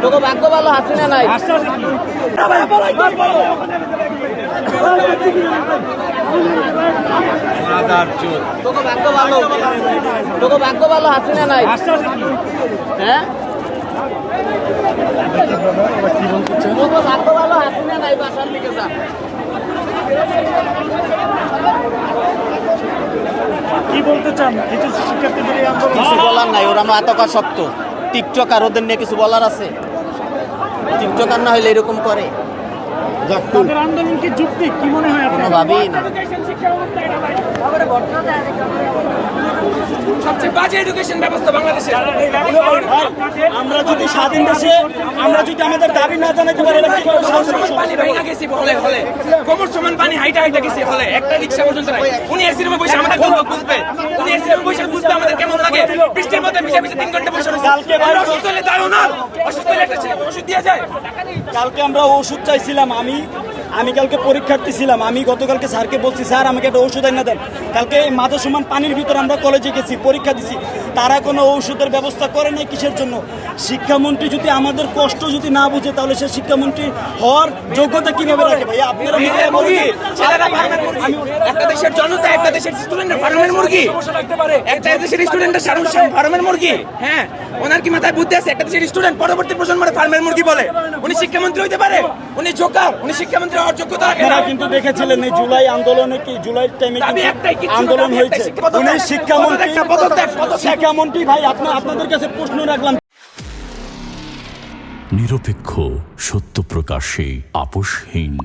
তোকে ভাগ্য ভালো হাসিনা নাই। তোকে ভাগ্য ভালো, তোকে ভাগ্য ভালো হাসিনা নাই। হ্যাঁ তোকে ভাগ্য ভালো হাসিনা নাই, বাসার দিকে যা। কি বলতে চান? এইচএসসি শিক্ষার্থীদের এই আন্দোলন কিছু বলার নাই, ওরা মাতকা শক্ত। টিকটক আর ওদের নিয়ে কিছু বলার আছে? টিকটক আর না হইলে এরকম করে? তাদের আন্দোলন কি যুক্তি? কি মনে হয় আপনার? কোনোভাবেই না। সবচেয়ে বাজে এডুকেশন ব্যবস্থা বাংলাদেশে। আমরা যদি স্বাধীন দেশে আমরা যদি আমাদের দাবি না জানাতে পারি, পানি ভাঙা গেছি হলে হলে কোমর সমান পানি হাইটা হাইটা গেছি হলে একটা রিক্সা পর্যন্ত নাই। উনি এসি রুমে বসে আমাদের গল্প বুঝবে, উনি এসি রুমে বসে বুঝবে আমাদের কেমন লাগে। বৃষ্টির মধ্যে ভিজে ভিজে 3 ঘন্টা বসে রয়েছে। অসুস্থ হলে তাও না, অসুস্থ হলে একটা ছেলে ওষুধ দিয়ে যায়। কালকে আমরা ওষুধ চাইছিলাম, আমি কালকে পরীক্ষার্থী ছিলাম। আমি গতকালকে স্যারকে বলছি, স্যার আমাকে একটা ওষুধ এনে দেন। কালকে মাথা সমান পানির ভিতর আমরা কলেজে গেছি, পরীক্ষা দিছি, তারা কোনো ঔষধের ব্যবস্থা করে নাই। কিসের জন্য? শিক্ষামন্ত্রী যদি আমাদের কষ্ট যদি না বুঝে, তাহলে সে শিক্ষামন্ত্রী হওয়ার যোগ্যতা কিভাবে রাখে? ভাই আপনারা একটা দেশের জনতা, একটা দেশের স্টুডেন্টরা ফার্মের মুরগি, একটা দেশের স্টুডেন্টরা ফার্মের মুরগি। হ্যাঁ, ওনার কি মাথায় বুদ্ধি আছে? একটা দেশের স্টুডেন্ট পরবর্তী প্রজন্মের ফার্মের মুরগি বলে উনি শিক্ষামন্ত্রী হইতে পারে? উনি জোকার, উনি শিক্ষামন্ত্রী হওয়ার যোগ্যতা রাখে না। কিন্তু দেখেছিলেন এই জুলাই আন্দোলনে, কি জুলাই টাইমে আন্দোলন হয়েছে, উনি শিক্ষামন্ত্রী। ভাই আপনাদের কাছে প্রশ্ন রাখলাম। নিরপেক্ষ, সত্য প্রকাশে আপোষহীন।